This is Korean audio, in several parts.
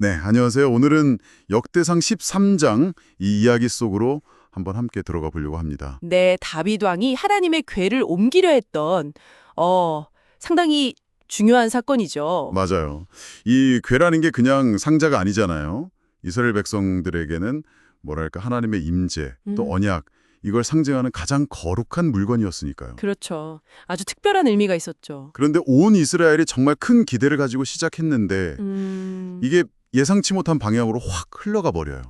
네, 안녕하세요. 오늘은 역대상 13장 이 이야기 속으로 한번 함께 들어가 보려고 합니다. 네, 다윗 왕이 하나님의 궤를 옮기려 했던 상당히 중요한 사건이죠. 맞아요. 이 궤라는 게 그냥 상자가 아니잖아요. 이스라엘 백성들에게는 뭐랄까 하나님의 임재, 또 음, 언약, 이걸 상징하는 가장 거룩한 물건이었으니까요. 그렇죠. 아주 특별한 의미가 있었죠. 그런데 온 이스라엘이 정말 큰 기대를 가지고 시작했는데 음, 이게 예상치 못한 방향으로 확 흘러가 버려요.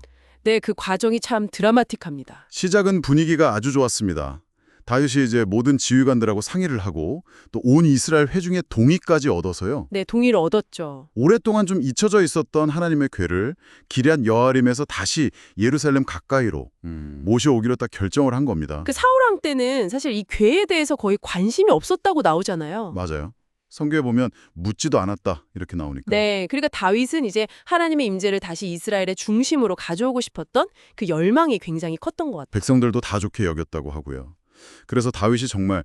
네, 그 과정이 참 드라마틱합니다. 시작은 분위기가 아주 좋았습니다. 다윗이 이제 모든 지휘관들하고 상의를 하고 또 온 이스라엘 회중의 동의까지 얻어서요. 네, 동의를 얻었죠. 오랫동안 좀 잊혀져 있었던 하나님의 궤를 기럇 여아림에서 다시 예루살렘 가까이로 모셔오기로 딱 결정을 한 겁니다. 그 사울 왕 때는 사실 이 궤에 대해서 거의 관심이 없었다고 나오잖아요. 맞아요. 성경에 보면 묻지도 않았다 이렇게 나오니까. 네, 그러니까 다윗은 이제 하나님의 임재를 다시 이스라엘의 중심으로 가져오고 싶었던 그 열망이 굉장히 컸던 것 같아요. 백성들도 다 좋게 여겼다고 하고요. 그래서 다윗이 정말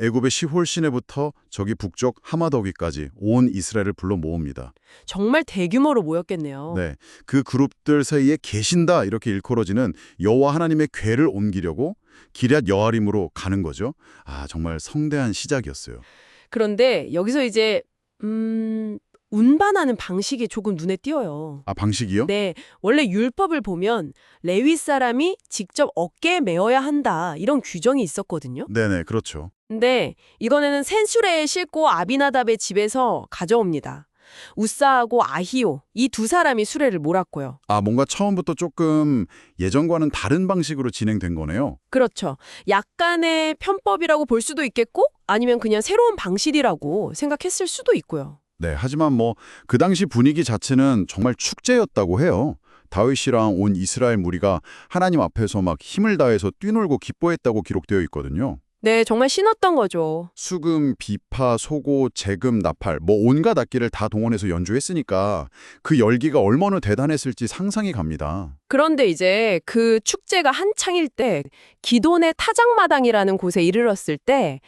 애굽의 시홀 시내부터 저기 북쪽 하마더기까지 온 이스라엘을 불러 모읍니다. 정말 대규모로 모였겠네요. 네, 그 그룹들 사이에 계신다 이렇게 일컬어지는 여호와 하나님의 궤를 옮기려고 기럇 여아림으로 가는 거죠. 아, 정말 성대한 시작이었어요. 그런데 여기서 이제 운반하는 방식이 조금 눈에 띄어요. 아, 방식이요? 네, 원래 율법을 보면 레위 사람이 직접 어깨에 메어야 한다 이런 규정이 있었거든요. 네네, 그렇죠. 근데 이번에는 센수레에 싣고 아비나답의 집에서 가져옵니다. 우사하고 아히오 이 두 사람이 수레를 몰았고요. 아, 뭔가 처음부터 조금 예전과는 다른 방식으로 진행된 거네요. 그렇죠. 약간의 편법이라고 볼 수도 있겠고 아니면 그냥 새로운 방식이라고 생각했을 수도 있고요. 네, 하지만 뭐 그 당시 분위기 자체는 정말 축제였다고 해요. 다윗이랑 온 이스라엘 무리가 하나님 앞에서 막 힘을 다해서 뛰놀고 기뻐했다고 기록되어 있거든요. 네, 정말 신었던 거죠. 수금, 비파, 소고, 재금, 나팔 뭐 온갖 악기를 다 동원해서 연주했으니까 그 열기가 얼마나 대단했을지 상상이 갑니다. 그런데 이제 그 축제가 한창일 때 기돈의 타작마당이라는 곳에 이르렀을 때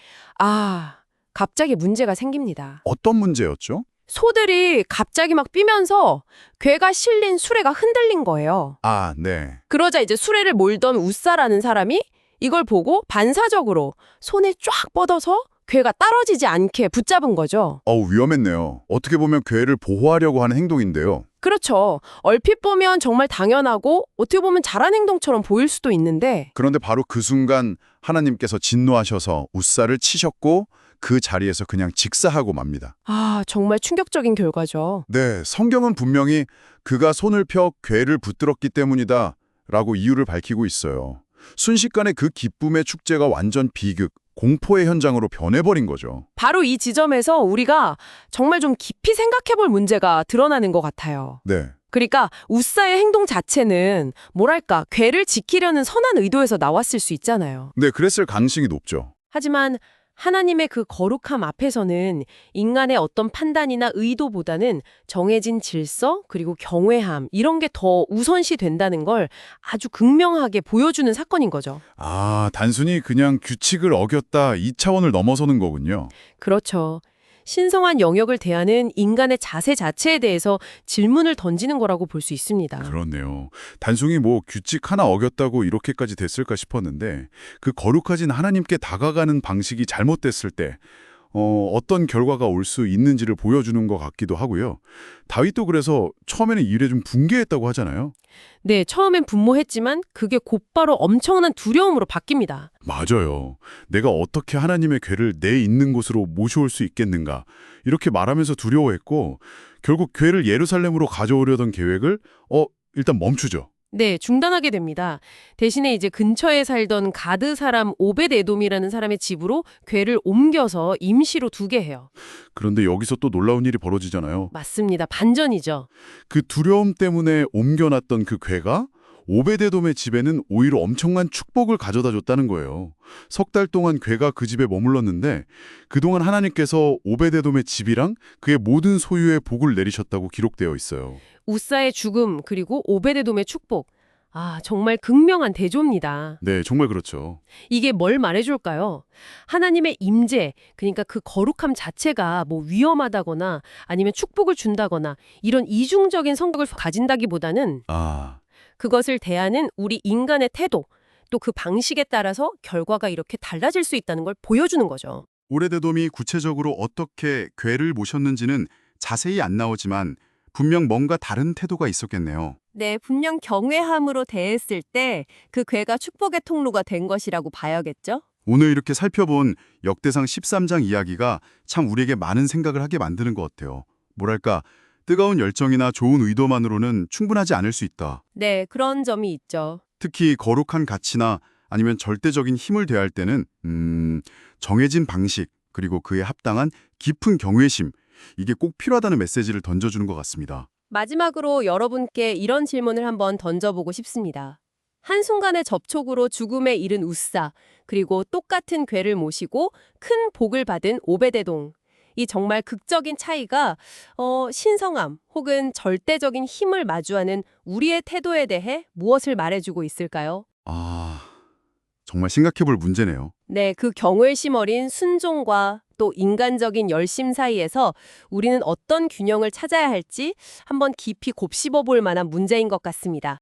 갑자기 문제가 생깁니다. 어떤 문제였죠? 소들이 갑자기 막 뛰면서 괴가 실린 수레가 흔들린 거예요. 아, 네. 그러자 이제 수레를 몰던 우사라는 사람이 이걸 보고 반사적으로 손에 쫙 뻗어서 괴가 떨어지지 않게 붙잡은 거죠. 위험했네요. 어떻게 보면 괴를 보호하려고 하는 행동인데요. 그렇죠. 얼핏 보면 정말 당연하고 어떻게 보면 잘한 행동처럼 보일 수도 있는데 그런데 바로 그 순간 하나님께서 진노하셔서 우사를 치셨고 그 자리에서 그냥 직사하고 맙니다. 정말 충격적인 결과죠. 네, 성경은 분명히 그가 손을 펴 괴를 붙들었기 때문이다 라고 이유를 밝히고 있어요. 순식간에 그 기쁨의 축제가 완전 비극, 공포의 현장으로 변해버린 거죠. 바로 이 지점에서 우리가 정말 좀 깊이 생각해 볼 문제가 드러나는 것 같아요. 네, 그러니까 우사의 행동 자체는 뭐랄까 괴를 지키려는 선한 의도에서 나왔을 수 있잖아요. 네, 그랬을 가능성이 높죠. 하지만 하나님의 그 거룩함 앞에서는 인간의 어떤 판단이나 의도보다는 정해진 질서 그리고 경외함 이런 게 더 우선시 된다는 걸 아주 극명하게 보여주는 사건인 거죠. 아, 단순히 그냥 규칙을 어겼다 이 차원을 넘어서는 거군요. 그렇죠. 신성한 영역을 대하는 인간의 자세 자체에 대해서 질문을 던지는 거라고 볼 수 있습니다. 그렇네요. 단순히 뭐 규칙 하나 어겼다고 이렇게까지 됐을까 싶었는데 그 거룩하신 하나님께 다가가는 방식이 잘못됐을 때 어떤 결과가 올 수 있는지를 보여주는 것 같기도 하고요. 다윗도 그래서 처음에는 이 일에 좀 붕괴했다고 하잖아요. 네, 처음엔 분모했지만 그게 곧바로 엄청난 두려움으로 바뀝니다. 맞아요. 내가 어떻게 하나님의 궤를 내 있는 곳으로 모셔올 수 있겠는가 이렇게 말하면서 두려워했고 결국 궤를 예루살렘으로 가져오려던 계획을 일단 멈추죠. 네, 중단하게 됩니다. 대신에 이제 근처에 살던 가드 사람 오벳 에돔이라는 사람의 집으로 궤를 옮겨서 임시로 두게 해요. 그런데 여기서 또 놀라운 일이 벌어지잖아요. 맞습니다. 반전이죠. 그 두려움 때문에 옮겨놨던 그 궤가 오베데돔의 집에는 오히려 엄청난 축복을 가져다 줬다는 거예요. 석 달 동안 궤가 그 집에 머물렀는데 그동안 하나님께서 오베데돔의 집이랑 그의 모든 소유에 복을 내리셨다고 기록되어 있어요. 우사의 죽음 그리고 오벳 에돔의 축복. 아, 정말 극명한 대조입니다. 네, 정말 그렇죠. 이게 뭘 말해줄까요? 하나님의 임재, 그러니까 그 거룩함 자체가 뭐 위험하다거나 아니면 축복을 준다거나 이런 이중적인 성격을 가진다기보다는 아, 그것을 대하는 우리 인간의 태도, 또 그 방식에 따라서 결과가 이렇게 달라질 수 있다는 걸 보여주는 거죠. 오래되돔이 구체적으로 어떻게 괴를 모셨는지는 자세히 안 나오지만 분명 뭔가 다른 태도가 있었겠네요. 네, 분명 경외함으로 대했을 때 그 괴가 축복의 통로가 된 것이라고 봐야겠죠? 오늘 이렇게 살펴본 역대상 13장 이야기가 참 우리에게 많은 생각을 하게 만드는 것 같아요. 뭐랄까, 뜨거운 열정이나 좋은 의도만으로는 충분하지 않을 수 있다. 네, 그런 점이 있죠. 특히 거룩한 가치나 아니면 절대적인 힘을 대할 때는 정해진 방식 그리고 그에 합당한 깊은 경외심 이게 꼭 필요하다는 메시지를 던져주는 것 같습니다. 마지막으로 여러분께 이런 질문을 한번 던져보고 싶습니다. 한순간의 접촉으로 죽음에 이른 웃사, 그리고 똑같은 괴를 모시고 큰 복을 받은 오베데동. 이 정말 극적인 차이가 신성함 혹은 절대적인 힘을 마주하는 우리의 태도에 대해 무엇을 말해주고 있을까요? 아, 정말 생각해볼 문제네요. 네, 그 경외심 어린 순종과 또 인간적인 열심 사이에서 우리는 어떤 균형을 찾아야 할지 한번 깊이 곱씹어 볼 만한 문제인 것 같습니다.